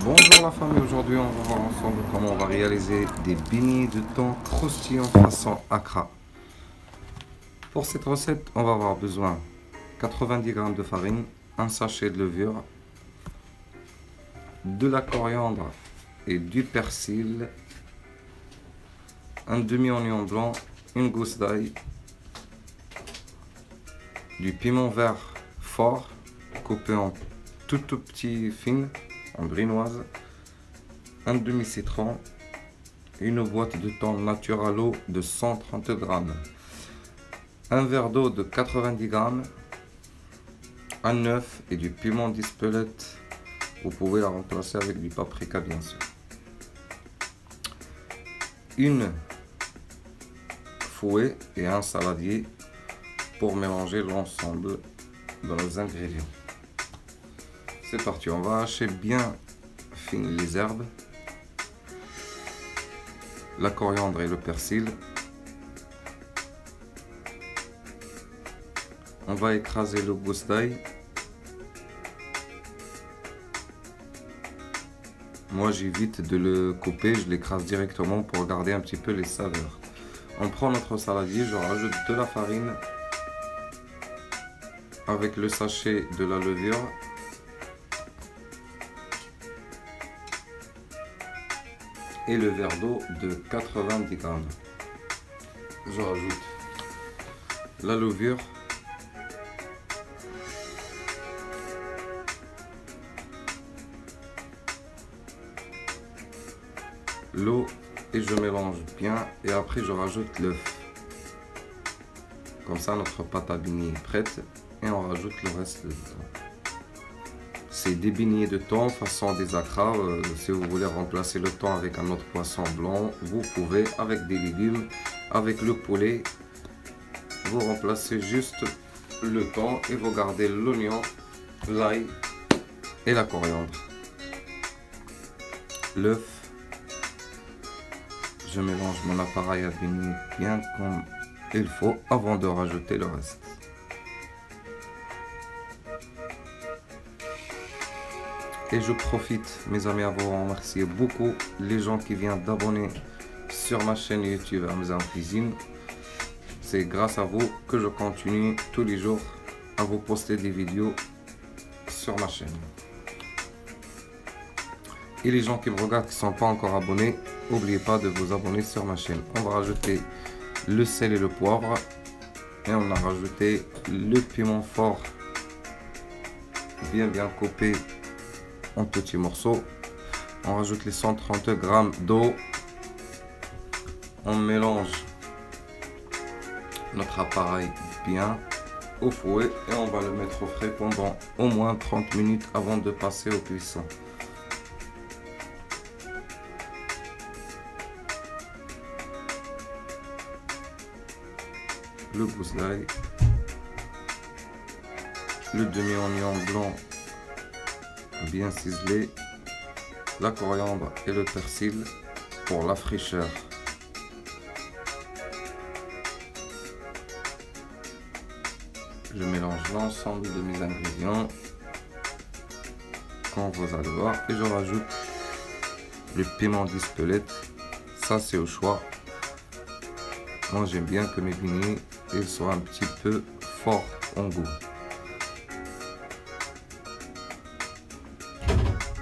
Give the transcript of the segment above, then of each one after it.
Bonjour la famille, aujourd'hui on va voir ensemble comment on va réaliser des beignets de thon croustillants façon Accra. Pour cette recette, on va avoir besoin 90 g de farine, un sachet de levure, de la coriandre et du persil, un demi-oignon blanc, une gousse d'ail, du piment vert fort coupé en tout petit fines, en brinoise, un demi-citron, une boîte de thon nature à l'eau de 130 g, un verre d'eau de 90 g, un œuf et du piment d'Espelette. Vous pouvez la remplacer avec du paprika bien sûr. Une fouet et un saladier pour mélanger l'ensemble de nos ingrédients. C'est parti, on va hacher bien fines les herbes, la coriandre et le persil. On va écraser le gousse d'ail. Moi j'évite de le couper, je l'écrase directement pour garder un petit peu les saveurs. On prend notre saladier, je rajoute de la farine avec le sachet de la levure. Et le verre d'eau de 90 g. Je rajoute la levure, l'eau et je mélange bien et après je rajoute l'œuf. Comme ça notre pâte à beignets est prête et on rajoute le reste de thon. C'est des beignets de thon façon des Accra. Si vous voulez remplacer le thon avec un autre poisson blanc, vous pouvez, avec des légumes, avec le poulet. Vous remplacez juste le thon et vous gardez l'oignon, l'ail et la coriandre. L'œuf. Je mélange mon appareil à beignets bien comme il faut avant de rajouter le reste. Et je profite, mes amis, à vous remercier beaucoup les gens qui viennent d'abonner sur ma chaîne YouTube Hamza en Cuisine. C'est grâce à vous que je continue tous les jours à vous poster des vidéos sur ma chaîne. Et les gens qui me regardent qui ne sont pas encore abonnés, n'oubliez pas de vous abonner sur ma chaîne. On va rajouter le sel et le poivre. Et on a rajouté le piment fort bien coupé en petits morceaux. On rajoute les 130 g d'eau. On mélange notre appareil bien au fouet et on va le mettre au frais pendant au moins 30 minutes avant de passer au cuisson. Le gousse d'ail, le demi-oignon blanc bien ciselé, la coriandre et le persil pour la fraîcheur. Je mélange l'ensemble de mes ingrédients comme vous allez voir et je rajoute le piment d'Espelette. Ça c'est au choix. Moi j'aime bien que mes beignets soient un petit peu forts en goût.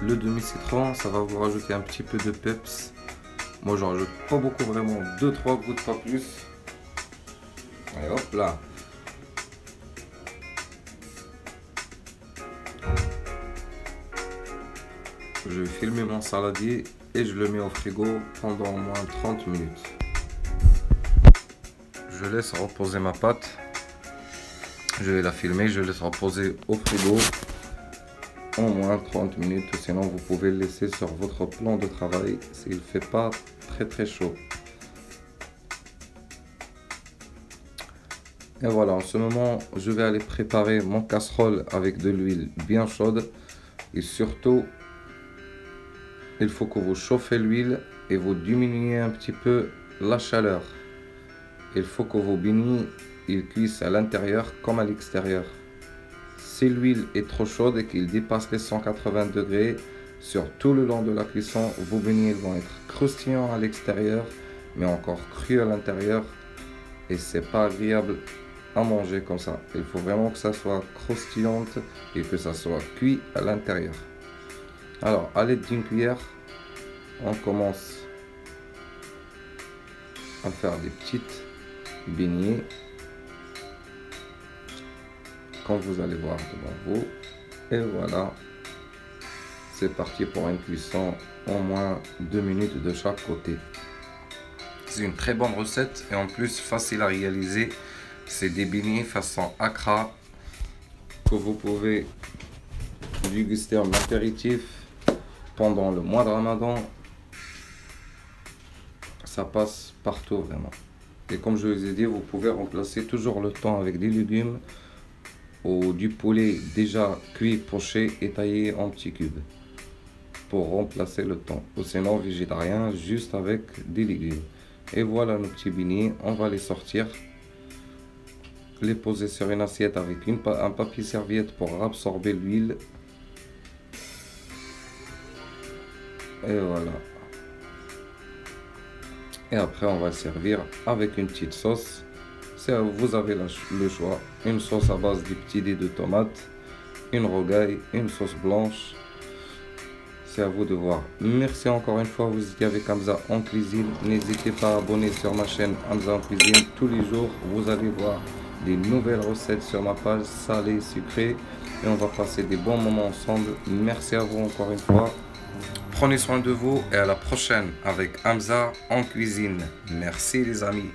Le demi-citron, ça va vous rajouter un petit peu de peps. Moi j'en rajoute pas beaucoup, vraiment 2-3 gouttes, pas plus. Et hop là. Je vais filmer mon saladier et je le mets au frigo pendant au moins 30 minutes. Je laisse reposer ma pâte. Je vais la filmer, je laisse reposer au frigo au moins 30 minutes, sinon vous pouvez le laisser sur votre plan de travail s'il ne fait pas très chaud. Et voilà, en ce moment je vais aller préparer mon casserole avec de l'huile bien chaude et surtout il faut que vous chauffez l'huile et vous diminuez un petit peu la chaleur. Il faut que vos beignets ils cuisent à l'intérieur comme à l'extérieur. Si l'huile est trop chaude et qu'il dépasse les 180 degrés, sur tout le long de la cuisson. Vos beignets vont être croustillants à l'extérieur, mais encore crus à l'intérieur. Et c'est pas agréable à manger comme ça. Il faut vraiment que ça soit croustillante et que ça soit cuit à l'intérieur. Alors, à l'aide d'une cuillère, on commence à faire des petites beignets, comme vous allez voir devant vous. Et voilà, c'est parti pour une cuisson au moins 2 minutes de chaque côté. C'est une très bonne recette et en plus facile à réaliser. C'est des beignets façon Accra que vous pouvez déguster en apéritif pendant le mois de Ramadan. Ça passe partout vraiment. Et comme je vous ai dit, vous pouvez remplacer toujours le thon avec des légumes ou du poulet déjà cuit, poché et taillé en petits cubes pour remplacer le thon. Ou sinon végétarien, juste avec des légumes. Et voilà nos petits beignets. On va les sortir, les poser sur une assiette avec un papier serviette pour absorber l'huile. Et voilà. Et après on va servir avec une petite sauce. Vous avez le choix. Une sauce à base de petits dés de tomates, une rogaille, une sauce blanche. C'est à vous de voir. Merci encore une fois, vous étiez avec Hamza en cuisine. N'hésitez pas à abonner sur ma chaîne Hamza en cuisine. Tous les jours, vous allez voir des nouvelles recettes sur ma page, salées, sucrées. Et on va passer des bons moments ensemble. Merci à vous encore une fois. Prenez soin de vous et à la prochaine avec Hamza en cuisine. Merci les amis.